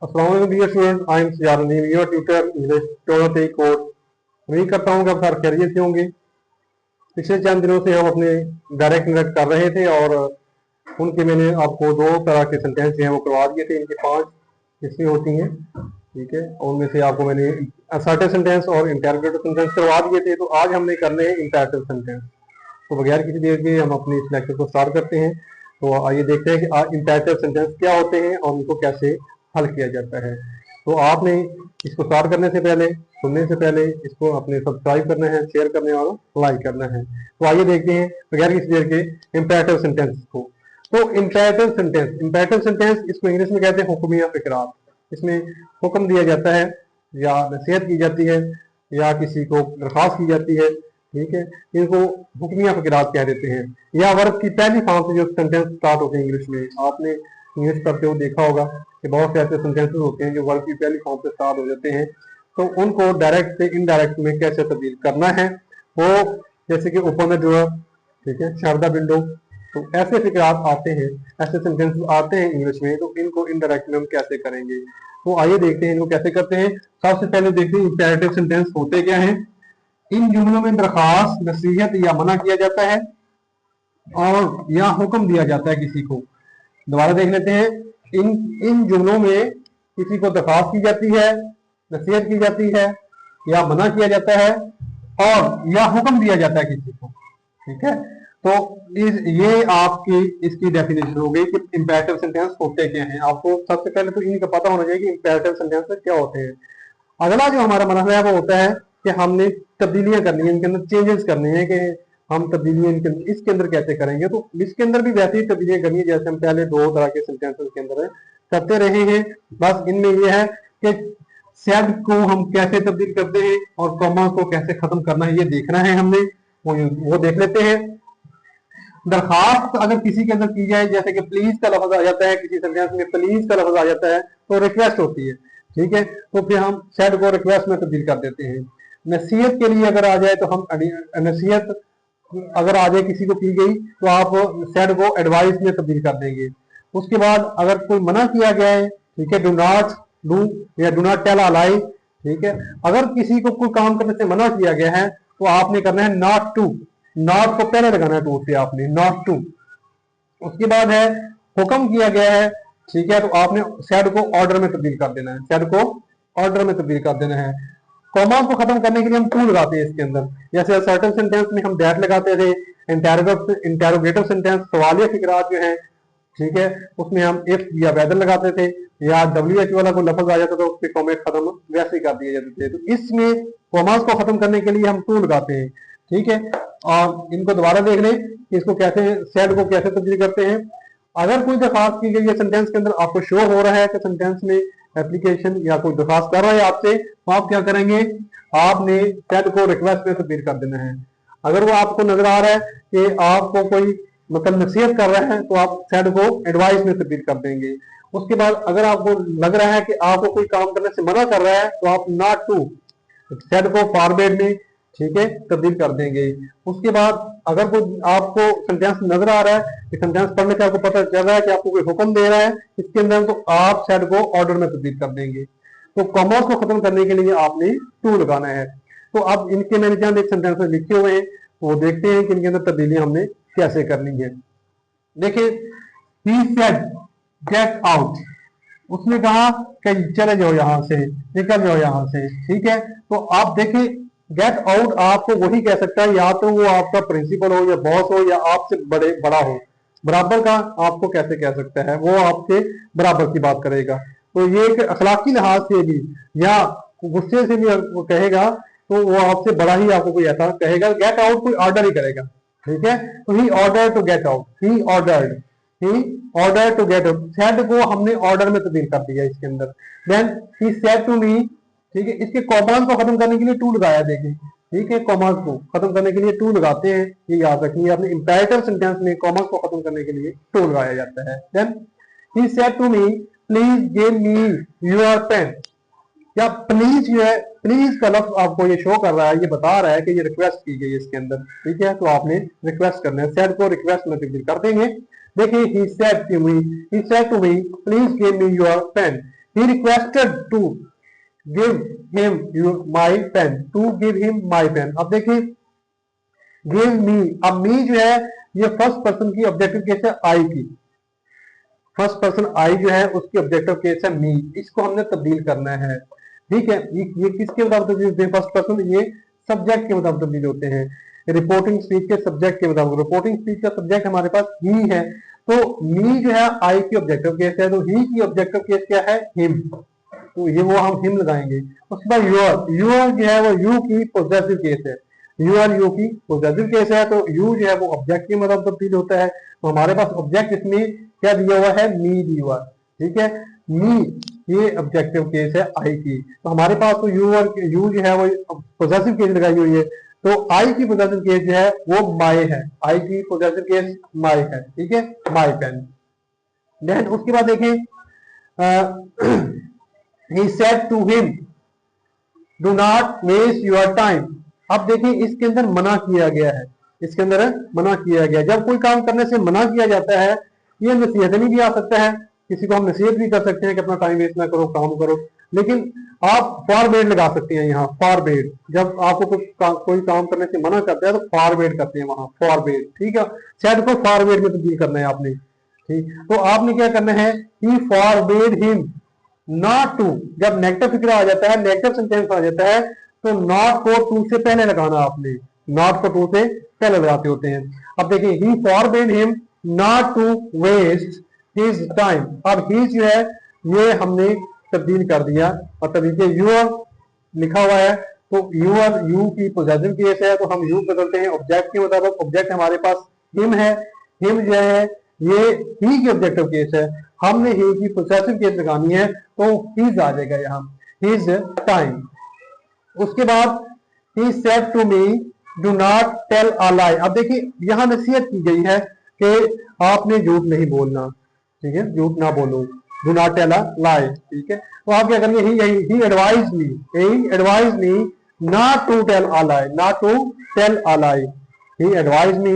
अस्सलाम dear student, I am Siyaruddin your tutor English टोलते course. उम्मीद करता हूँ कि आप हर खैरियत से होंगे। पिछले चंद दिनों से हम अपने डायरेक्ट इंटरेक्ट कर रहे थे और उनके मैंने आपको दो तरह के सेंटेंस हैं वो करवा दिए थे। इनकी 5 किस्में होती हैं, ठीक है। उनमें से आपको मैंने असर्टिव सेंटेंस और इंटरोगेटिव सेंटेंस करवा दिए थे। तो आज हमने करने हैं इंपैरेटिव सेंटेंस। तो बगैर किसी देर के हम अपनी इस लेक्चर को स्टार्ट करते हैं। तो आइए देखते हैं कि इंपैरेटिव सेंटेंस क्या होते हैं और उनको कैसे हल किया जाता है। तो आपने इसको स्टार्ट करने से पहले, सुनने से पहले इसको अपने सब्सक्राइब करना है, शेयर करने और लाइक करना है। तो आइए देखते हैं बगैर किसी देर के इंपैरेटिव सेंटेंस को। तो इंपैरेटिव सेंटेंस इसको इंग्लिश में कहते हैं हुक्मिया फिकरात। इसमें हुक्म दिया जाता है या नसीहत की जाती है या किसी को दरखास्त की जाती है, ठीक है। इनको हुक्मिया फिकरात कह देते हैं। या वर्ब की पहली फॉर्म से जो सेंटेंस स्टार्ट होते हैं इंग्लिश में, आपने इंग्लिश करते हुए देखा होगा कि बहुत से ऐसे सेंटेंसेस होते हैं जो वर्ब की पहली फॉर्म से स्टार्ट हो जाते हैं। तो उनको डायरेक्ट से इनडायरेक्ट में कैसे तब्दील करना है, वो जैसे कि ओपन द डोर, ठीक है, शट द विंडो। तो ऐसे फिकरात आते हैं, ऐसे सेंटेंसेस आते हैं इंग्लिश में। तो इनको इनडायरेक्ट में हम कैसे करेंगे, तो आइए देखते हैं इनको कैसे करते हैं। सबसे पहले देखते हैं इंपैरेटिव सेंटेंस होते क्या हैं। इन जुमलों में दरखास्त, नसीहत या मना किया जाता है और या हुक्म दिया जाता है किसी को। दोबारा देख लेते हैं। इन जुमलों में किसी को दरखास्त की जाती है, नसीहत की जाती है या मना किया जाता है और या हुक्म दिया जाता है किसी को, ठीक है। तो ये आपकी इसकी डेफिनेशन हो गई कि इंपैरेटिव सेंटेंस होते क्या हैं। आपको सबसे पहले तो इनका पता होना चाहिए कि इंपैरेटिव सेंटेंस क्या होते हैं। अगला जो हमारा मसला है वो होता है कि हमने तब्दीलियां करनी है, इनके अंदर चेंजेस करने हैं कि हम तब्दीलियां इसके अंदर कैसे करेंगे। तो इसके अंदर भी वैसे ही तब्दीलियां करनी है जैसे हम पहले 2 तरह के सेंटेंसेस के अंदर करते रहे हैं। बस इनमें यह है कि सेड को हम कैसे तब्दील करते हैं और कॉमा को कैसे खत्म करना है, ये देखना है हमने। वो देख लेते हैं। दरखास्त अगर किसी के अंदर की जाए, जैसे कि प्लीज का लफ्ज आ जाता है किसी सेंटेंस में, प्लीज का लफ्ज आ जाता है तो रिक्वेस्ट होती है, ठीक है। तो फिर हम सेड को रिक्वेस्ट में तब्दील कर देते हैं। नसीहत के लिए अगर आ जाए तो हम नसीहत अगर आ जाए किसी को की गई तो आप सेड को एडवाइस में तब्दील कर देंगे। उसके बाद अगर कोई मना किया गया है, ठीक है, डू नॉट डू या डू नॉट टेल अ लाई, ठीक है। अगर किसी को कोई काम करने से मना किया गया है तो आपने करना है नॉट टू। नॉट को पहले लगाना है टू से, आपने नॉट टू। उसके बाद है हुक्म किया गया है, ठीक है, तो आपने सेड को ऑर्डर में तब्दील कर देना है, सेड को ऑर्डर में तब्दील कर देना है। कॉमा को खत्म करने के लिए हम टू लगाते हैं इसके अंदर। जैसे असर्टिव सेंटेंस में हम दैट लगाते थे, इंटेरोगेटिव सेंटेंस सवालिया फिकरात जो है, ठीक है, उसमें हम इफ या वेदर लगाते थे या WH वाला कोई लफ्ज आ जाता था उस पर कॉमे खत्म वैसे ही कर दिए जाते थे। तो इसमें कॉमास को खत्म करने के लिए हम टू लगाते हैं, ठीक है। और इनको दोबारा देख लें कि इसको कैसे सेड को कैसे तब्दील करते हैं। अगर कोई दरखास्त की गई है सेंटेंस के अंदर, आपको शो हो रहा है कि सेंटेंस में एप्लीकेशन या कोई दरखास्त कर रहा है आपसे, तो आप क्या करेंगे, आपने सेड को रिक्वेस्ट में तब्दील कर देना है। अगर वो आपको नजर आ रहा है कि आपको कोई मतलब नसीहत कर रहा है तो आप सेड को एडवाइस में तब्दील कर देंगे। उसके बाद अगर आपको लग रहा है कि आपको कोई काम करने से मना कर रहा है तो आप नॉट टू सेड को फॉरवर्ड में, ठीक है, तब्दील कर देंगे। उसके बाद अगर कोई आपको सेंटेंस नजर आ रहा है कि सेंटेंस पढ़ने से आपको पता चल रहा है कि आपको कोई हुक्म दे रहा है इसके अंदर, तो आप सेड को ऑर्डर में तब्दील कर देंगे। तो कॉमास को खत्म करने के लिए आपने टू लगाना है। तो अब इनके मैंने जहां एक सेंटेंस लिखे हुए हैं वो देखते हैं कि इनके अंदर तब्दीलियां हमने कैसे करनी है। देखिए, he said get out, उसने कहा कि चले जाओ यहां से, निकल जाओ यहां से, ठीक है। तो आप देखें गेट आउट आपको वही कह सकता है, या तो वो आपका प्रिंसिपल हो या बॉस हो या आपसे बड़ा हो। बराबर का आपको कैसे कह सकता है, वो आपके बराबर की बात करेगा। तो ये एक अखलाकी लिहाज से भी या गुस्से से भी वो कहेगा तो वो आपसे बड़ा ही आपको कोई ऐसा कहेगा। गेट आउट कोई ऑर्डर ही करेगा, ठीक है। तो he order to get out, he order to get out. Said को हमने ऑर्डर में तब्दील कर दिया इसके अंदर। Then he said to me, ठीक है। इसके कॉमास को खत्म करने के लिए टू लगाया, देखिए, ठीक है। कॉमास को खत्म करने के लिए टू लगाते हैं, ये याद रखिए आपने। इंपैरेटिव सेंटेंस में कॉमास को खत्म करने के लिए टू लगाया जाता है। Then he said to me please give me your pen, या प्लीज जो है, प्लीज का लफ्ज आपको ये शो कर रहा है, ये बता रहा है कि ये रिक्वेस्ट की गई है इसके अंदर, ठीक है। तो आपने रिक्वेस्ट करना है, सेड को रिक्वेस्ट में तब्दील कर देंगे। देखिए, he said to me, please give me your pen, he requested to give him my pen, to give him my pen. अब देखिए गिव मी, अब मी जो है ये फर्स्ट पर्सन की ऑब्जेक्टिव केस है आई की, फर्स्ट पर्सन आई जो है उसकी ऑब्जेक्टिव केस है मी, इसको हमने तब्दील करना है। ठीक है, ये किसके मुताबिक तब्दील होते हैं फर्स्ट पर्सन, ये सब्जेक्ट के मुताबिक तब्दील होते हैं, रिपोर्टिंग स्पीच के सब्जेक्ट के मुताबिक। रिपोर्टिंग स्पीच का सब्जेक्ट हमारे पास ही है, तो मी जो है आई की ऑब्जेक्टिव केस है, तो ही की ऑब्जेक्टिव केस क्या है हिम, तो ये वो हम हिम लगाएंगे। उसके बाद यूर, यूर जो है वो यू की पोजेसिव केस है, यू आर यू की पोजेसिव केस है, तो यू जो है वो ऑब्जेक्ट के मतलब तब्दील होता है। तो हमारे पास ऑब्जेक्ट इसमें क्या दिया हुआ है, मी दिया हुआ। ठीक है, मी ये ऑब्जेक्टिव केस है आई की, तो हमारे पास तो यू और यू जो है वो पोजेसिव केस लगाई हुई है, तो आई की पोजेसिव केस जो है वो माई है, आई की पोजेसिव केस माई है। ठीक है, माई पेन। देन उसके बाद देखें he said to him do not waste your time। अब देखिए इसके अंदर मना किया गया है, इसके अंदर मना किया गया। जब कोई काम करने से मना किया जाता है, ये नसीहत नहीं भी आ सकता है, किसी को हम नसीहत भी कर सकते हैं कि अपना टाइम वेस्ट ना करो, काम करो, लेकिन आप फॉरवर्ड लगा सकते हैं यहाँ, फॉरवर्ड। जब आपको कोई काम करने से मना करता है तो फॉरवर्ड करते हैं वहां, फॉरवर्ड। ठीक है, सेड को फॉरवर्ड में तब्दील करना है आपने। ठीक, तो आपने क्या करना है, ही फॉरवर्ड हिम नॉट टू। जब नेगेटिव फिगर आ जाता है, नेगेटिव सेंटेंस आ जाता है, तो नॉट को टू से पहले लगाना आपने, नॉट को टू से पहले लगाते होते हैं। अब देखिए he forbade him not to waste his time. अब ही जो है ये हमने तब्दील कर दिया, और तरीके यूर लिखा हुआ है, तो यूर यू की पोजेसिव केस है, तो हम यू बदलते हैं ऑब्जेक्ट के मुताबिक। ऑब्जेक्ट हमारे पास हिम है, हिम जो है ये ही की ऑब्जेक्टिव केस है, हमने ही की पोजेसिव केस लगानी है, तो हिज आ जाएगा यहाँ, हिज टाइम। उसके बाद he said to me do not tell a lie। अब देखिए यहाँ नसीहत की गई है कि आपने झूठ नहीं बोलना, ठीक है, झूठ ना बोलो, do not tell a lie। ठीक है, तो आप क्या करेंगे, he advised me not to tell a lie, not to tell a lie, he advised me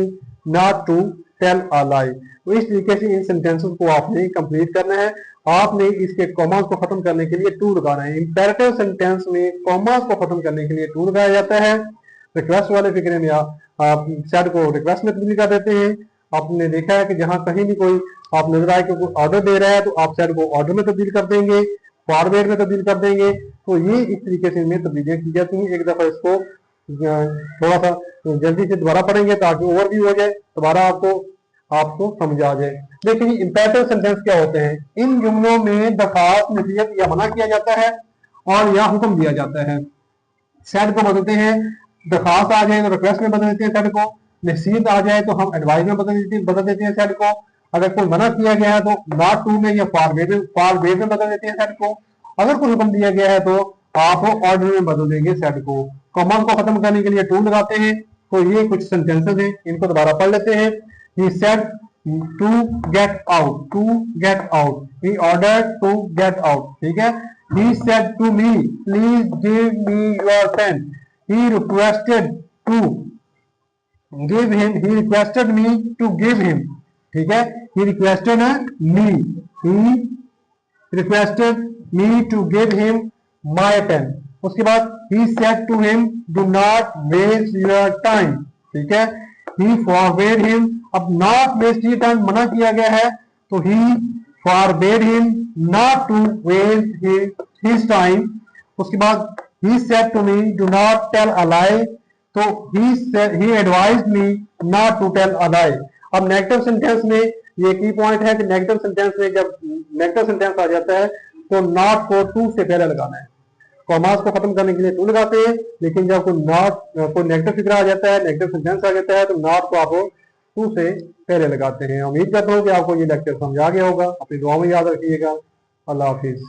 not to tell a lie। तो इस तरीके से इन सेंटेंसेस को आपने कंप्लीट करना है। आपने इसके कॉमास को खत्म करने के लिए टू लगाना है। इंपेरेटिव सेंटेंस में कॉमास को खत्म करने के लिए टू लगाया जाता है। रिक्वेस्ट वाले फिक्रे में आप सेड को रिक्वेस्ट में तब्दील कर देते हैं। आपने देखा है कि जहां कहीं भी कोई आप नजर आए कि कोई ऑर्डर दे रहा है, तो आप सेड को ऑर्डर में तब्दील कर देंगे, फॉरवर्ड में तब्दील कर देंगे। तो ये इस तरीके से इनमें तब्दीलियां की जाती हैं। एक दफा इसको थोड़ा सा जल्दी से दोबारा पढ़ेंगे ताकि ओवरव्यू हो जाए, दोबारा आपको समझ आ जाए। देखिए इंपेरेटिव सेंटेंस क्या होते हैं, इन जुमलों में दरखास्त, नसीहत या मना किया जाता है और या हुक्म दिया जाता है। सेड को बदलते हैं, दरखास्त आ जाए तो रिक्वेस्ट में बदल देते हैं सेड को, नसीहत आ जाए तो हम एडवाइस में बदल देते हैं सेड को, अगर कोई मना किया गया है तो नॉट टू में या फॉरवर्ड में बदल देते हैं सेड को, अगर कोई हुक्म दिया गया है तो आप ऑर्डर में बदल देंगे सेड को। कॉमा को खत्म करने के लिए टू लगाते हैं। तो ये कुछ सेंटेंसेस हैं, इनको दोबारा पढ़ लेते हैं। He said to get out, to get out, he ordered to get out। ठीक है, he said to me please give me your pen, he requested to give him, he requested me to give him। ठीक है, he requested me, he requested me to give him my pen। उसके बाद he said to him do not waste your time। ठीक है, he forbade him, अब not waste your time मना किया गया है, तो he forbade him not to waste his time। उसके बाद he said to me do not tell a lie, तो he advised me not to tell a lie। अब नेगेटिव सेंटेंस में ये की पॉइंट है कि नेगेटिव सेंटेंस में जब नेगेटिव सेंटेंस आ जाता है तो नॉट को टू से पहले लगाना है। कॉमास को खत्म करने के लिए टू लगाते हैं, लेकिन जब कोई नेगेटिव फिगर आ जाता है, नेगेटिव सेंटेंस आ जाता है, तो नॉट को आप टू से पहले लगाते हैं। उम्मीद करता हूँ कि आपको ये लेक्चर समझ आ गया होगा। अपनी दुआ में याद रखिएगा। अल्लाह हाफिज।